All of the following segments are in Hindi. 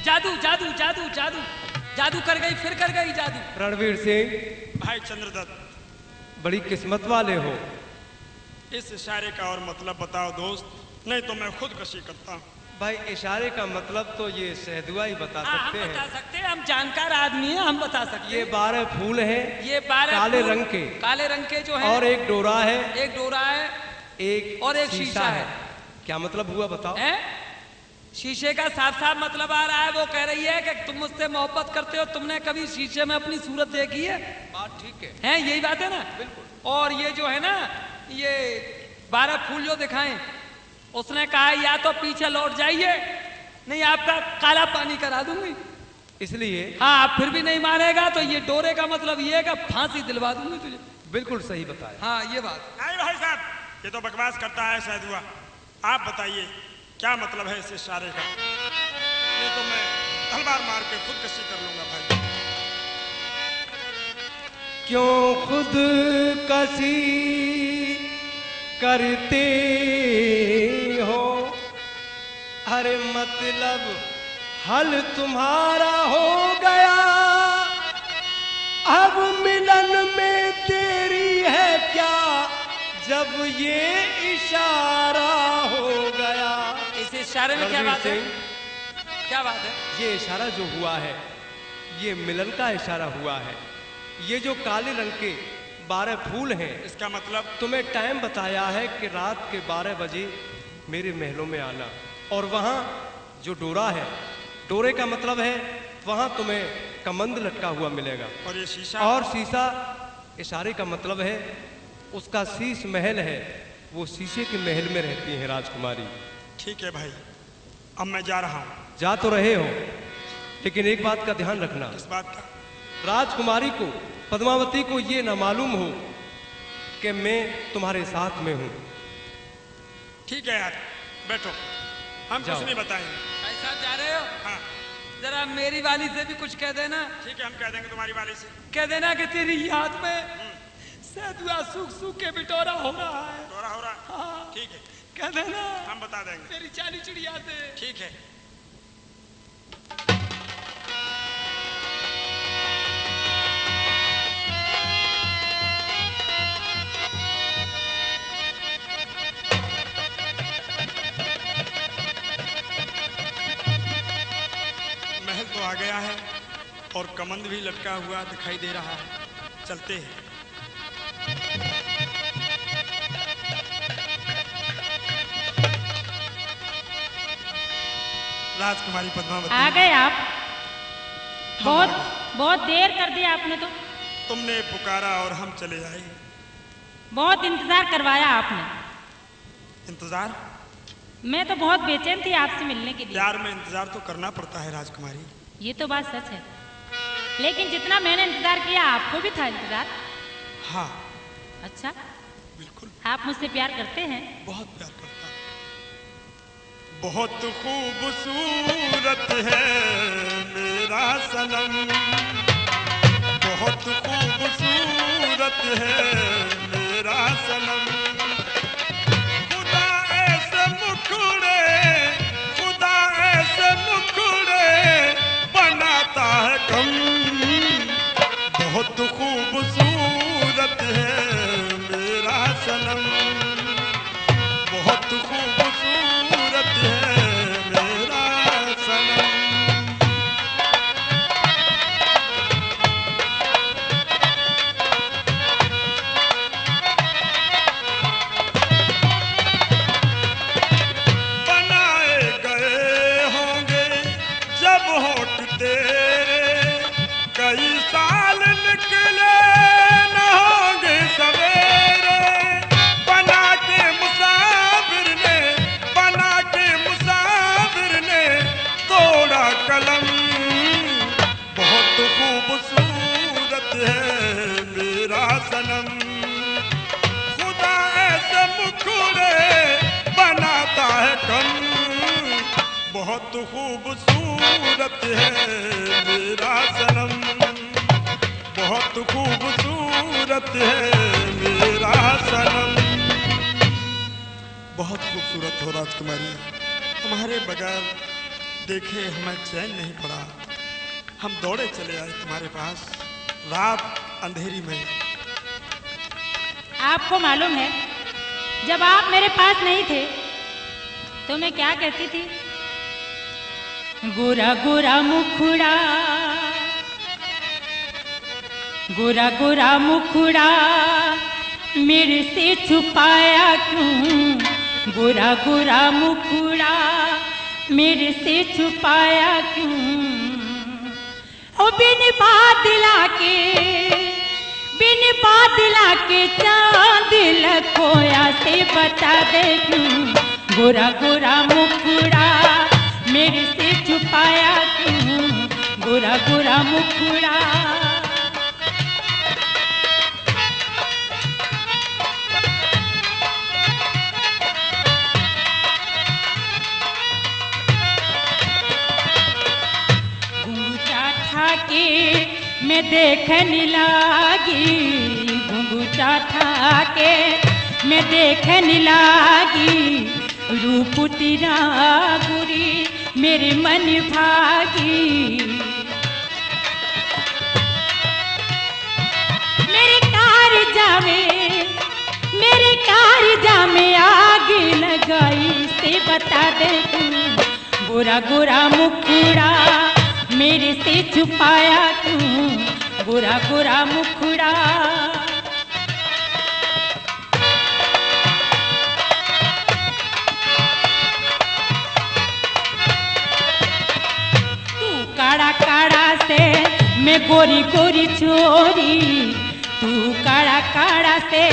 जादू जादू जादू जादू जादू कर गई, फिर कर गई जादू। रणवीर सिंह भाई चंद्रदत्त, बड़ी किस्मत वाले हो। इस इशारे का और मतलब बताओ दोस्त, नहीं तो मैं खुद कशी करता हूँ। भाई इशारे का मतलब तो ये सहदुआ ही बता हम सकते बता हैं। सकते हैं, हम जानकार आदमी हैं, हम बता सकते ये हैं। 12 फूल हैं, ये 12 काले फूल, रंग के, काले रंग के जो है, और एक डोरा है, एक डोरा है, एक और एक शीशा है। क्या मतलब हुआ बताओ? हैं? शीशे का साफ साफ मतलब आ रहा है, वो कह रही है कि तुम मुझसे मोहब्बत करते हो, तुमने कभी शीशे में अपनी सूरत देखी है? बात ठीक है। हैं, यही बात है ना? बिल्कुल। और ये जो है ना, ये 12 फूल जो दिखाएं, उसने कहा या तो पीछे लौट जाइए, नहीं आपका काला पानी करा दूंगी। इसलिए हाँ, आप फिर भी नहीं मानेगा तो ये डोरे का मतलब ये है कि फांसी दिलवा दूंगी तुझे। बिल्कुल सही बताया। हाँ, ये बात। नहीं भाई साहब, ये तो बकवास करता है सहदुआ। आप बताइए क्या मतलब है इस इशारे का, नहीं तो मैं तलवार मार के खुद कशी कर लूंगा भाई। क्यों खुद कसी करते हो, अरे मतलब हल तुम्हारा हो गया, अब मिलन में तेरी है क्या, जब ये इशारा हो गया। इस इशारे में क्या बात है? क्या बात है? ये इशारा जो हुआ है, ये मिलन का इशारा हुआ है। ये जो काले रंग के 12 फूल हैं, इसका मतलब तुम्हें टाइम बताया है कि रात के 12 बजे मेरे महलों में आना, और वहाँ जो डोरा है, डोरे का मतलब है वहाँ तुम्हें कमंद लटका हुआ मिलेगा। और ये शीशा? और शीशा इशारे का मतलब है उसका शीश महल है, वो शीशे के महल में रहती है राजकुमारी। ठीक है भाई, अब मैं जा रहा हूँ। जा तो रहे हो, लेकिन एक बात का ध्यान रखना। इस बात का? राजकुमारी को, पद्मावती को ये ना मालूम हो कि मैं तुम्हारे साथ में हूं। ठीक है यार, बैठो, हम कुछ नहीं बताएंगे। भाई साहब जा रहे हो? हाँ। जरा मेरी वाली से भी कुछ कह देना। ठीक है, हम कह देंगे तुम्हारी वाली से। कह देना कि तेरी याद में सहदुआ सूख सूख के बिटोरा हो रहा है। डोरा हो रहा? हाँ। ठीक है, कह देना, हम बता देंगे। मेरी चाली चिड़िया से। ठीक है। महल तो आ गया है और कमंद भी लटका हुआ दिखाई दे रहा है। चलते हैं। राजकुमारी पद्मावती, आ गए आप? बहुत बहुत देर कर दी आपने तो। तुमने पुकारा और हम चले आए। बहुत इंतजार करवाया आपने। इंतजार? मैं तो बहुत बेचैन थी आपसे मिलने के लिए। प्यार में इंतजार तो करना पड़ता है राजकुमारी। ये तो बात सच है, लेकिन जितना मैंने इंतजार किया आपको भी था इंतजार। हाँ। अच्छा, बिल्कुल। आप मुझसे प्यार करते हैं? बहुत प्यार करता हूँ। बहुत खूबसूरत है मेरा सनम, बहुत खूबसूरत है मेरा सनम। खुदा ऐसे मुखड़े, खुदा ऐसे मुखड़े बनाता है कम। बहुत खूबसूरत है मेरा सनम, बहुत खूबसूरत है मेरा सनम। बनाए गए होंगे जब होठ तेरे, कई साल निकले न होंगे सवेरे। बना के मुसाफिर ने, बना के मुसाफिर ने तोड़ा कलम। बहुत खूबसूरत है मेरा सनम, खुदा ऐसे मुखड़े बनाता है कम। बहुत खूबसूरत है मेरा सनम, बहुत खूबसूरत है मेरा सनम। बहुत खूबसूरत हो राजकुमारी, तुम्हारे बगैर देखे हमें चैन नहीं पड़ा। हम दौड़े चले आए तुम्हारे पास रात अंधेरी में। आपको मालूम है जब आप मेरे पास नहीं थे तो मैं क्या कहती थी? गोरा गोरा मुखड़ा, गोरा गोरा मुखड़ा मेरे से छुपाया क्यों? गोरा गोरा मुखड़ा मेरे से छुपाया क्यों? ओ बिन बादला के चांद लखोया से बता दे क्यों? गोरा गोरा मुखड़ा मेरे से छुपाया क्यों? गोरा गोरा मुखड़ा। मैं देखने लागी, घुंघटा था के मैं देखने लागी, रूप तेरा गुरी मेरे मन भागी। मेरे कारजा में आग लगाई से बता दे क्यों? गोरा गोरा मुखड़ा मेरे से छुपाया क्यों? गोरा गोरा मुखड़ा। तू काड़ा काड़ा से मैं गोरी गोरी छोरी, तू काड़ा काड़ा से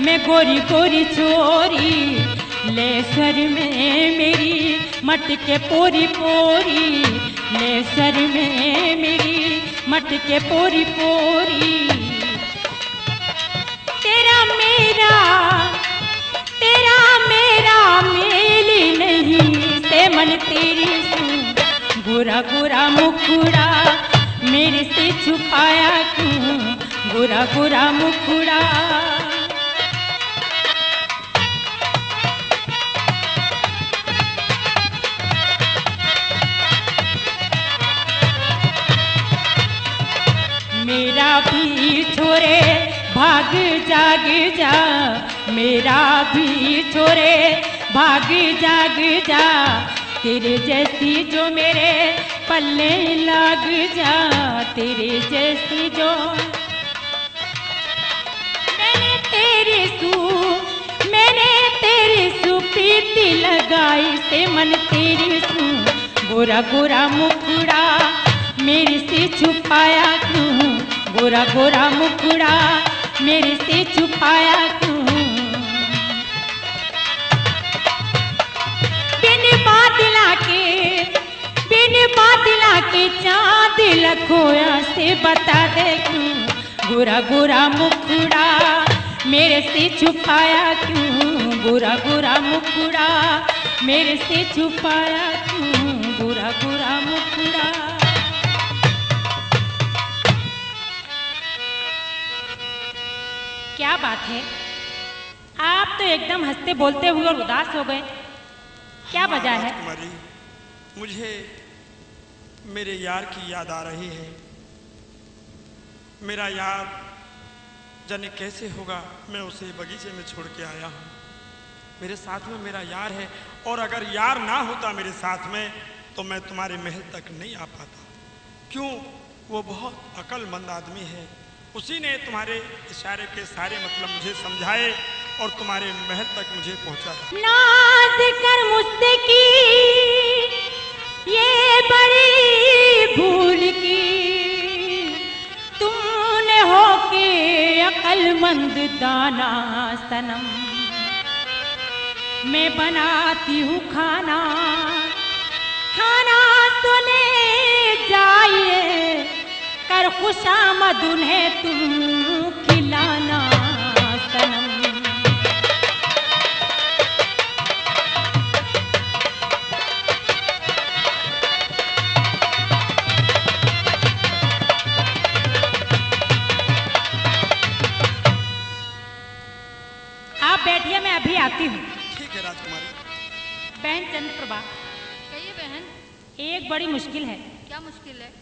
मैं गोरी गोरी छोरी, ले सर में मेरी मटके पोरी पोरी, ले सर में मेरी मटके पोरी पोरी। तेरा मेरा मेली नहीं से मन तेरी सुन। गोरा गोरा मुखड़ा मेरे से छुपाया क्यों? गोरा गोरा मुखड़ा। मेरा भी छोरे भाग जाग जा, मेरा भी छोरे भाग जाग जा, तेरे जैसी जो मेरे पल्ले लाग जा, तेरे जैसी जो मैंने तेरी सुप्रीति लगाई से मन तेरी सू। गोरा गोरा मुखड़ा मेरे से छुपाया क्यों? गोरा गोरा मुखड़ा मेरे से छुपाया क्यों? बिन बादला के चाँद लखोया से बता दे क्यों? गोरा गोरा मुखड़ा मेरे से छुपाया क्यों? गोरा गोरा मुखड़ा मेरे से छुपाया क्यों? गोरा गोरा मुखड़ा। क्या बात है, आप तो एकदम हंसते बोलते हुए और उदास हो गए, क्या वजह है? कुमारी, मुझे मेरे यार की याद आ रही है। मेरा यार जाने कैसे होगा, मैं उसे बगीचे में छोड़ के आया हूँ। मेरे साथ में मेरा यार है, और अगर यार ना होता मेरे साथ में तो मैं तुम्हारे महल तक नहीं आ पाता। क्यों? वो बहुत अक्लमंद आदमी है। उसी ने तुम्हारे इशारे के सारे मतलब मुझे समझाए और तुम्हारे महल तक मुझे पहुंचाया। नाज कर मुझसे की ये बड़ी भूल की, तूने होके अक्लमंद दाना सनम, मैं बनाती हूँ खाना, खाना तो ले जाइए, कर खुशामद उन्हें तुम खिलाना सनम। आप बैठिए, मैं अभी आती हूँ। ठीक है राजकुमारी। बहन चंद्रप्रभा, कहिए बहन। एक बड़ी मुश्किल है। क्या मुश्किल है?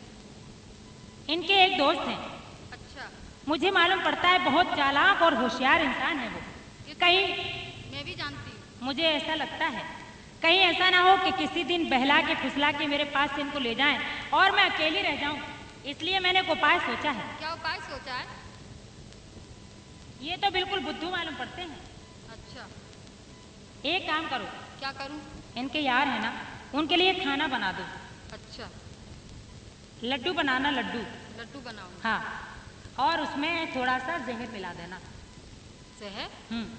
इनके एक दोस्त हैं, अच्छा, मुझे मालूम पड़ता है बहुत चालाक और होशियार इंसान है वो। ये तो कहीं मैं भी जानती हूँ। मुझे ऐसा लगता है कहीं ऐसा ना हो कि किसी दिन बहला के फुसला के मेरे पास से इनको ले जाएं और मैं अकेली रह जाऊं, इसलिए मैंने एक उपाय सोचा है। क्या उपाय सोचा है? ये तो बिल्कुल बुद्धू मालूम पड़ते हैं। अच्छा, एक काम करो, क्या करूँ? इनके यार है ना, उनके लिए खाना बना दो। अच्छा, लड्डू बनाना, लड्डू। लड्डू बनाऊँ? हाँ, और उसमें थोड़ा सा जहर मिला देना। जहर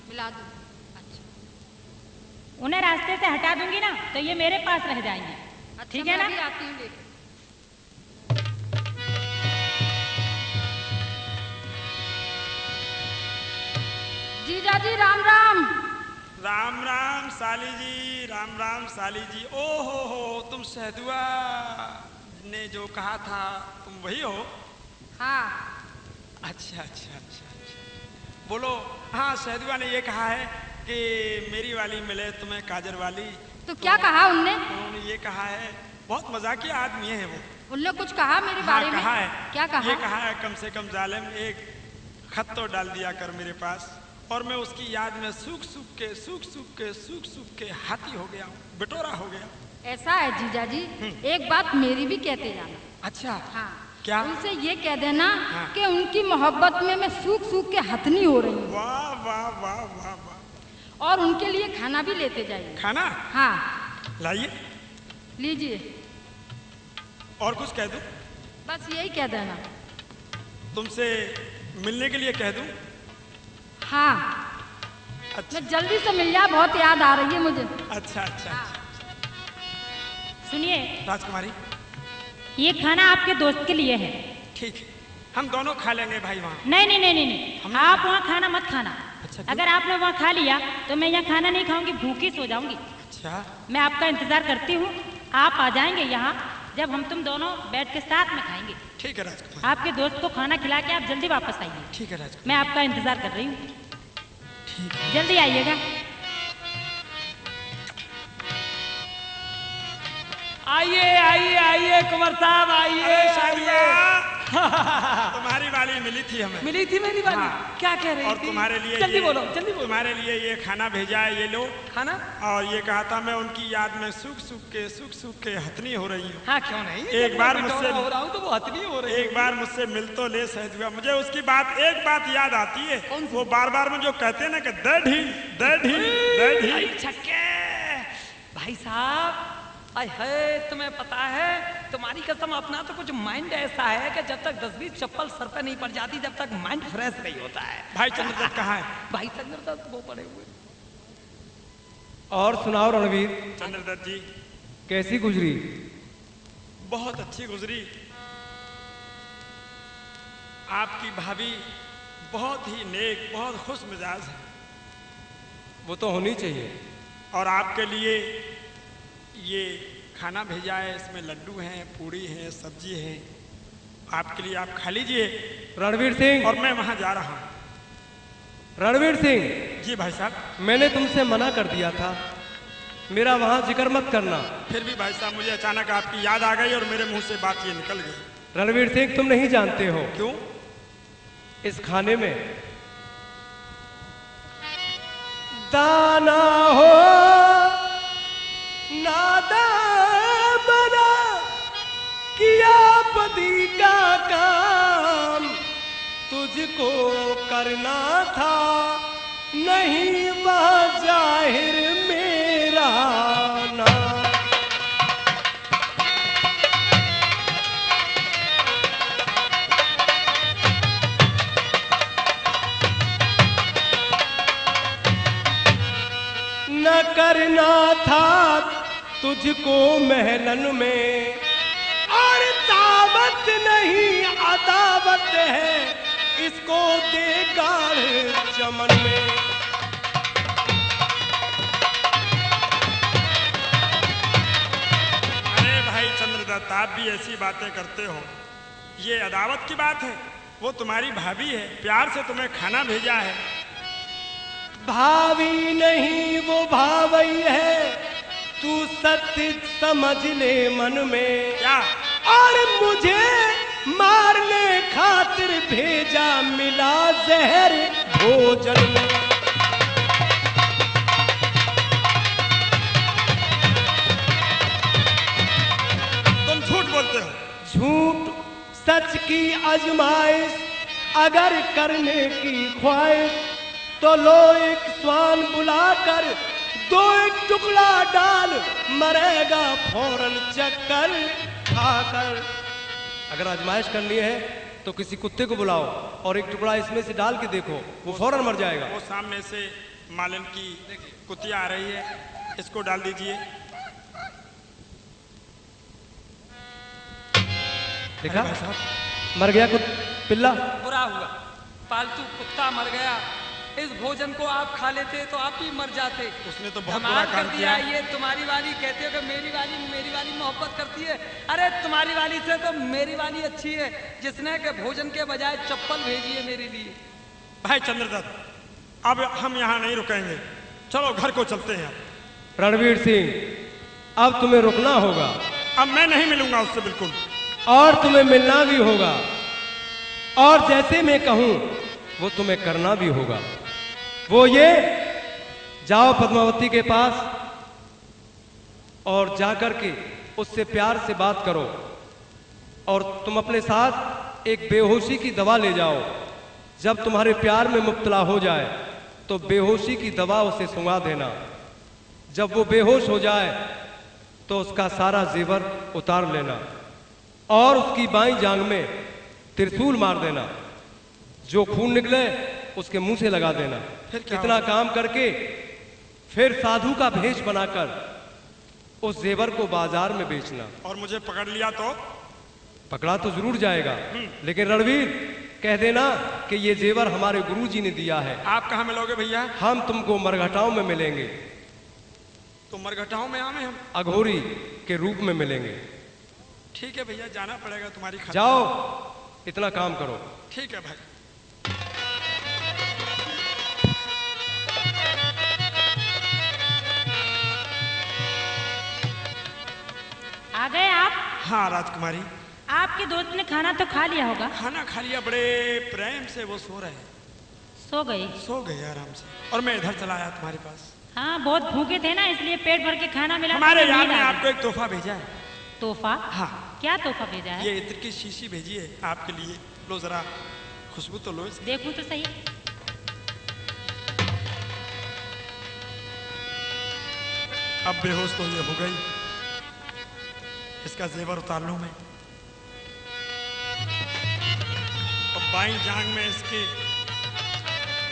मिला दूँ? अच्छा, उन्हें रास्ते से हटा दूंगी ना तो ये मेरे पास रह जाएंगे। अच्छा, ठीक है ना? मैं भी आती हूँ लेके। जीजा जी राम राम। राम राम साली जी, राम राम साली जी। ओ हो, तुम सहदुआ ने जो कहा था तुम वही हो? हाँ। अच्छा अच्छा अच्छा अच्छा, बोलो। हाँ, सहदुआ ने ये कहा है कि मेरी वाली मिले तुम्हें काजर वाली। तो क्या कहा उनने? उन्होंने ये कहा है, बहुत मजाकिया आदमी है वो। उनने कुछ कहा मेरे हाँ, बारे में? कहा है। क्या कहा? ये कहा है कम से कम जालिम एक खत तो डाल दिया कर मेरे पास, और मैं उसकी याद में सूख सूख के हाथी हो गया हूँ, बटोरा हो गया। ऐसा है जीजा जी, एक बात मेरी भी कहते जाना। अच्छा, हाँ, क्या? उनसे ये कह देना हाँ। कि उनकी मोहब्बत में मैं सूख सूख के हथनी हो रही हूँ। वाह वाह वाह वाह वाह। और उनके लिए खाना भी लेते जाइए। खाना? हाँ, लाइए। लीजिए। और कुछ कह दूं? बस यही कह देना। तुमसे मिलने के लिए कह दूं? हाँ, अच्छा मैं जल्दी से मिल जा, बहुत याद आ रही है मुझे। अच्छा अच्छा अच्छा। सुनिए, राजकुमारी, ये खाना आपके दोस्त के लिए है। ठीक है, हम दोनों खा लेंगे भाई वहाँ। नहीं नहीं नहीं नहीं, नहीं। आप वहाँ खाना मत खाना। अच्छा, अगर आपने वहाँ खा लिया तो मैं यहाँ खाना नहीं खाऊंगी, भूखी सो जाऊंगी। अच्छा मैं आपका इंतजार करती हूँ, आप आ जाएंगे यहाँ जब हम तुम दोनों बैठ के साथ में खाएंगे। ठीक है राजकुमारी। आपके दोस्त को खाना खिला के आप जल्दी वापस आइए। ठीक है राजकुमारी। मैं आपका इंतजार कर रही हूँ, ठीक है। जल्दी आइएगा। आइए आइए आइए कुंवर साहब, आइए अरे आइए। शादिया, तुम्हारी वाली मिली थी हमें। मिली थी मेरी वाली? हाँ। क्या कह रही और थी? तुम्हारे लिए जल्दी ये- बोलो, जल्दी बोलो। तुम्हारे लिए ये खाना भेजा है, ये लो। खाना? और ये कहा था मैं उनकी याद में सूख सूख के हथनी हो रही हूँ। हाँ, क्यों नहीं? एक जब बार मैं मुझसे- बिटौरा हो रहा हूँ तो वो हथनी हो रही है। एक बार मुझसे मिल तो ले सहदुआ, मुझे उसकी बात एक बात याद आती है। कौन सी? वो बार बार में जो कहते हैं ना कि दढ़ी आई छक्के भाई साहब, आय है, तुम्हें पता है तुम्हारी कसम, अपना तो कुछ माइंड ऐसा है कि जब तक 10-20 चप्पल सर पे नहीं पड़ जाती तब तक माइंड फ्रेश नहीं होता है। भाई चंद्रदत्त कहाँ है? भाई चंद्रदत्त वो पड़े हुए। और सुनाओ रणवीर, चंद्रदत्त जी, कैसी गुजरी? बहुत अच्छी गुजरी। आपकी भाभी बहुत ही नेक, बहुत खुश मिजाज है, वो तो होनी चाहिए। और आपके लिए ये खाना भेजा है, इसमें लड्डू हैं, पूड़ी हैं, सब्जी है, आपके लिए, आप खा लीजिए। रणवीर सिंह, और मैं वहां जा रहा हूँ। रणवीर सिंह, जी भाई साहब। मैंने तुमसे मना कर दिया था, मेरा वहां जिक्र मत करना। फिर भी भाई साहब मुझे अचानक आपकी याद आ गई और मेरे मुंह से बात ये निकल गई। रणवीर सिंह, तुम नहीं जानते हो क्यों? इस खाने में दाना हो नादा बना, किया बदी का काम तुझको करना था, नहीं वह जाहिर मेरा नाम। न करना था तुझको महलन में, और दावत नहीं अदावत है, इसको दे गाढ़ चमन में। अरे भाई चंद्रदत्त, आप भी ऐसी बातें करते हो? ये अदावत की बात है? वो तुम्हारी भाभी है, प्यार से तुम्हें खाना भेजा है। भावी नहीं वो भावई है, तू सत्य समझ ले मन में, क्या? और मुझे मारने खातिर भेजा मिला जहर भोजन में। तुम झूठ बोलते हो। झूठ सच की आजमाइश अगर करने की ख्वाहिश, तो लो एक स्वान बुलाकर दो एक टुकड़ा डाल, मरेगा फौरन चक्कर खाकर। अगर आजमाइश करनी है तो किसी कुत्ते को बुलाओ और एक टुकड़ा इसमें से डाल के देखो, वो फौरन मर जाएगा। वो सामने से मालन की कुतिया आ रही है, इसको डाल दीजिए। देखा, अरे भाई साहब, मर गया पिल्ला। बुरा हुआ, पालतू कुत्ता मर गया। इस भोजन को आप खा लेते तो आप ही मर जाते। उसने तो बहुत बुरा धमाल कर काम दिया। किया। ये तुम्हारी वाली कहते हो कि मेरी वाली मोहब्बत करती है। अरे तुम्हारी वाली से तो मेरी वाली अच्छी है, जिसने के भोजन के बजाय चप्पल भेजी है मेरे लिए। भाई चंद्रदत्त, अब हम यहाँ नहीं रुकेंगे, चलो घर को चलते हैं। रणवीर सिंह, अब तुम्हें रुकना होगा। अब मैं नहीं मिलूंगा उससे बिल्कुल। और तुम्हें मिलना भी होगा, और जैसे मैं कहूं वो तुम्हें करना भी होगा। वो ये, जाओ पद्मावती के पास और जाकर के उससे प्यार से बात करो, और तुम अपने साथ एक बेहोशी की दवा ले जाओ। जब तुम्हारे प्यार में मुब्तला हो जाए तो बेहोशी की दवा उसे सुंघा देना। जब वो बेहोश हो जाए तो उसका सारा जेवर उतार लेना और उसकी बाईं जांघ में त्रिशूल मार देना। जो खून निकले उसके मुंह से लगा देना। इतना काम करके फिर साधु का भेष बनाकर उस जेवर को बाजार में बेचना। और मुझे पकड़ लिया तो? पकड़ा तो जरूर जाएगा, लेकिन रणवीर कह देना कि ये जेवर हमारे गुरुजी ने दिया है। आप कहाँ मिलोगे भैया? हम तुमको मरघटाओं में मिलेंगे। तो मरघटाओं में आवे हम? अघोरी के रूप में मिलेंगे। ठीक है भैया, जाना पड़ेगा तुम्हारी खातिर। जाओ, इतना काम करो। ठीक है भाई। आ गए आप? हाँ राजकुमारी। आपके दोस्त ने खाना तो खा लिया होगा? खाना खा लिया, बड़े प्रेम से वो सो रहे हैं। सो गई? सो गए आराम से, और मैं इधर चला आया तुम्हारे पास। हाँ, बहुत भूखे थे ना, इसलिए पेट भर के खाना मिला। हमारे तो यार नींद ने आ गई। आपको एक तोहफा भेजा है। तोहफा? हाँ। क्या तोहफा भेजा है? ये इत्र की शीशी भेजी है आपके लिए। लो जरा खुशबू तो लो इसकी। देखूं तो सही। अब बेहोश तो ये हो गई, इसका जेवर उतार लूं मैं। अब बाईं जांघ में इसके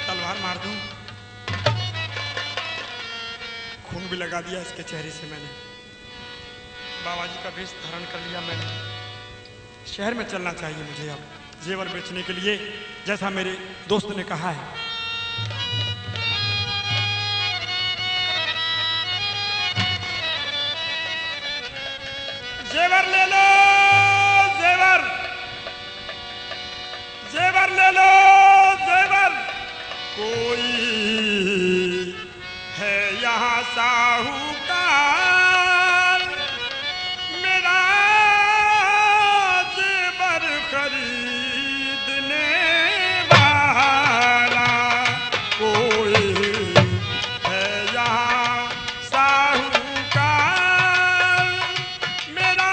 तलवार मार दूं। खून भी लगा दिया इसके चेहरे से मैंने। बाबा जी का वेश धारण कर लिया मैंने। शहर में चलना चाहिए मुझे अब जेवर बेचने के लिए, जैसा मेरे दोस्त ने कहा है। जेवर ले लो, जेवर, जेवर ले लो, जेवर। कोई है यहाँ साहूकार, मेरा जेवर खरीदने वाला। कोई है यहाँ साहूकार, मेरा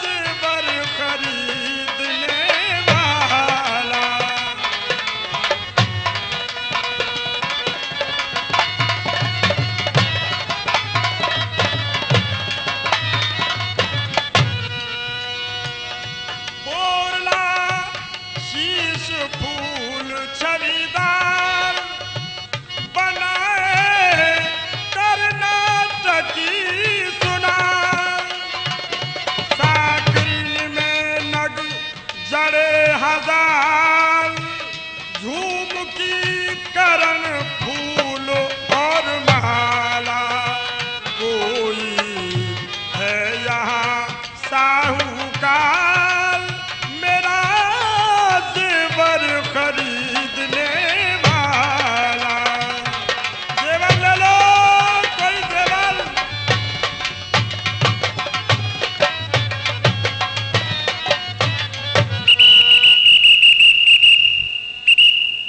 जेवर खरीदने वाला। बोरला शीश फूल छड़ीदार बनाए कर्नाटकी सुनार। साकरीन में नग जड़े हजार,